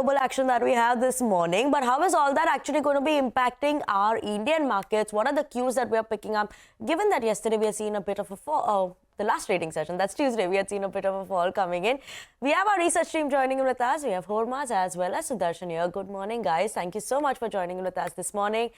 global action that we have this morning, but how is all that actually going to be impacting our Indian markets? What are the cues that we are picking up, given that yesterday we have seen a bit of a fall, the last trading session, that's Tuesday, we had seen a bit of a fall coming in. We have our research team joining in with us. We have Hormaz as well as Sudarshan here. Good morning, guys. Thank you so much for joining in with us this morning.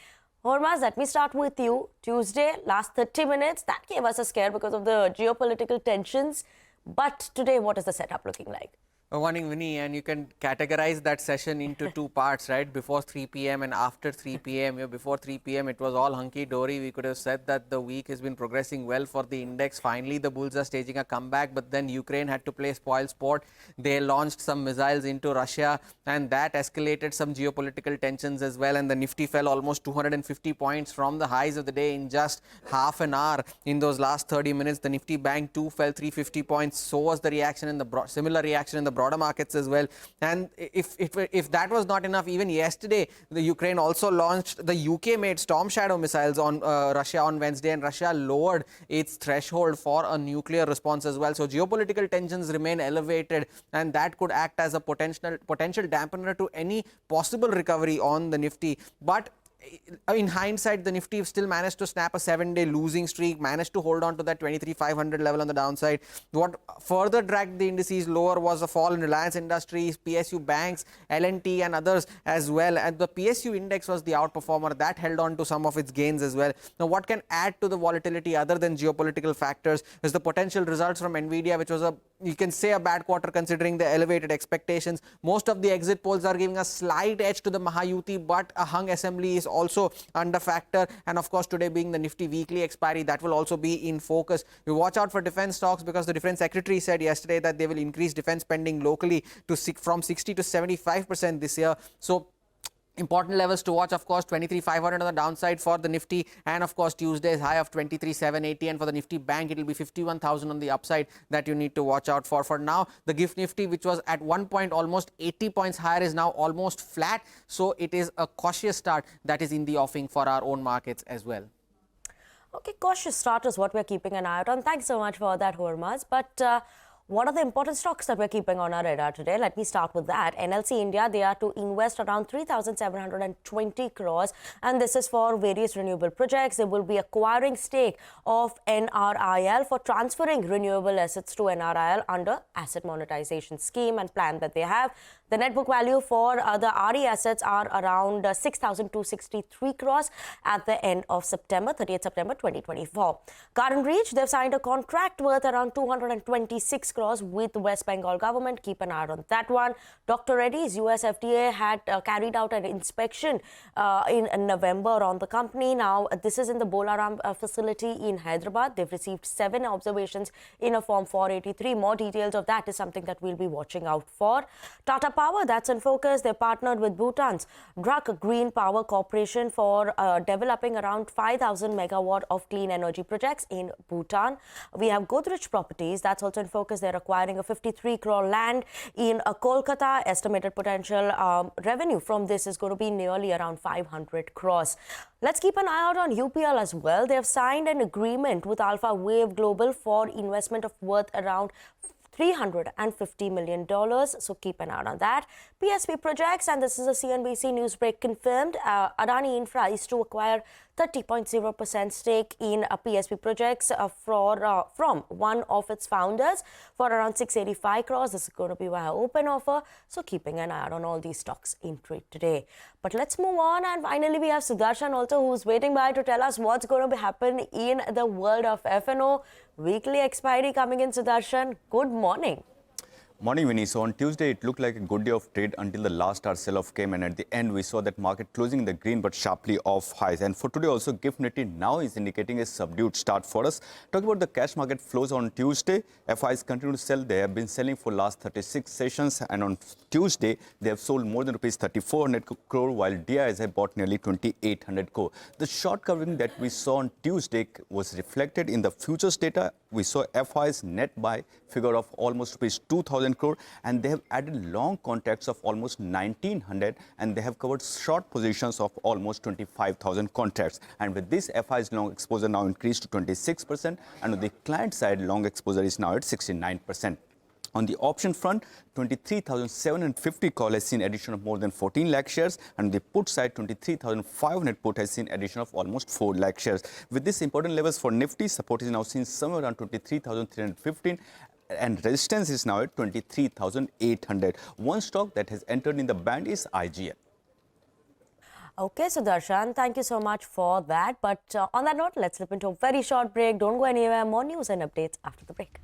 Hormaz, let me start with you. Tuesday, last 30 minutes, that gave us a scare because of the geopolitical tensions. But today, what is the setup looking like? Good morning, Vinny, and you can categorize that session into two parts, right? Before 3 p.m. and after 3 p.m. Before 3 p.m. it was all hunky-dory. We could have said that the week has been progressing well for the index. Finally, the bulls are staging a comeback, but then Ukraine had to play spoil sport. They launched some missiles into Russia, and that escalated some geopolitical tensions as well. And the Nifty fell almost 250 points from the highs of the day in just half an hour. In those last 30 minutes, the Nifty Bank 2 fell 350 points. So was the reaction in the similar reaction in the broader markets as well. And if that was not enough, even yesterday the Ukraine also launched the UK made Storm Shadow missiles on Russia on Wednesday, and Russia lowered its threshold for a nuclear response as well. So geopolitical tensions remain elevated, and that could act as a potential dampener to any possible recovery on the Nifty. But in hindsight, the Nifty still managed to snap a 7-day losing streak, managed to hold on to that 23,500 level on the downside. What further dragged the indices lower was a fall in Reliance Industries, PSU Banks, L&T and others as well. And the PSU index was the outperformer. That held on to some of its gains as well. Now, what can add to the volatility other than geopolitical factors is the potential results from Nvidia, which was you can say a bad quarter considering the elevated expectations. Most of the exit polls are giving a slight edge to the Mahayuti, but a hung assembly is also under factor. And of course, today being the Nifty weekly expiry, that will also be in focus. We watch out for defense stocks because the defense secretary said yesterday that they will increase defense spending locally to from 60 to 75% this year. So important levels to watch, of course, 23,500 on the downside for the Nifty, and of course Tuesday's high of 23,780, and for the Nifty Bank it will be 51,000 on the upside that you need to watch out for. For now, the GIFT Nifty, which was at one point almost 80 points higher, is now almost flat. So it is a cautious start that is in the offing for our own markets as well. Okay, cautious start is what we're keeping an eye out on. Thanks so much for that, Hormaz. But what are the important stocks that we're keeping on our radar today? Let me start with that. NLC India, they are to invest around 3,720 crores, and this is for various renewable projects. They will be acquiring stake of NRIL for transferring renewable assets to NRIL under asset monetization scheme and plan that they have. The net book value for the RE assets are around 6,263 crores at the end of September, 30th September 2024. Current Reach, they've signed a contract worth around 226 crores with the West Bengal government. Keep an eye on that one. Dr. Reddy's US FDA had carried out an inspection in November on the company. Now, this is in the Bolaram facility in Hyderabad. They've received 7 observations in a Form 483. More details of that is something that we'll be watching out for. Tata Power, that's in focus. They partnered with Bhutan's Druk Green Power Corporation for developing around 5,000 megawatt of clean energy projects in Bhutan. We have Godrej Properties, that's also in focus. They're acquiring a 53 crore land in Kolkata. Estimated potential revenue from this is going to be nearly around 500 crores. Let's keep an eye out on UPL as well. They have signed an agreement with Alpha Wave Global for investment of worth around $350 million. So keep an eye on that. PSP Projects, and this is a CNBC Newsbreak confirmed, Adani Infra is to acquire 30.0% stake in PSP Projects from one of its founders for around 685 crores. This is going to be via open offer. So keeping an eye out on all these stocks in trade today. But let's move on, and finally we have Sudarshan also, who's waiting by to tell us what's going to happen in the world of F&O. Weekly expiry coming in, Sudarshan. Good morning. Morning, Vinny. So on Tuesday, it looked like a good day of trade until the last hour sell-off came, and at the end, we saw that market closing in the green but sharply off highs. And for today also, GIFT Nifty now is indicating a subdued start for us. Talking about the cash market flows on Tuesday, FIs continue to sell. They have been selling for last 36 sessions, and on Tuesday, they have sold more than rupees 3,400 crore, while DIs have bought nearly 2,800 crore. The short covering that we saw on Tuesday was reflected in the futures data. We saw FIs net buy figure of almost rupees 2,000 crore, and they have added long contracts of almost 1,900, and they have covered short positions of almost 25,000 contracts. And with this, FI's long exposure now increased to 26%, and on the client side, long exposure is now at 69%. On the option front, 23,750 call has seen addition of more than 14 lakh shares, and on the put side, 23,500 put has seen addition of almost 4 lakh shares. With this important levels for Nifty, support is now seen somewhere around 23,315 and resistance is now at 23,800. One stock that has entered in the band is IGL. Okay, so Darshan, thank you so much for that. But on that note, let's slip into a very short break. Don't go anywhere. More news and updates after the break.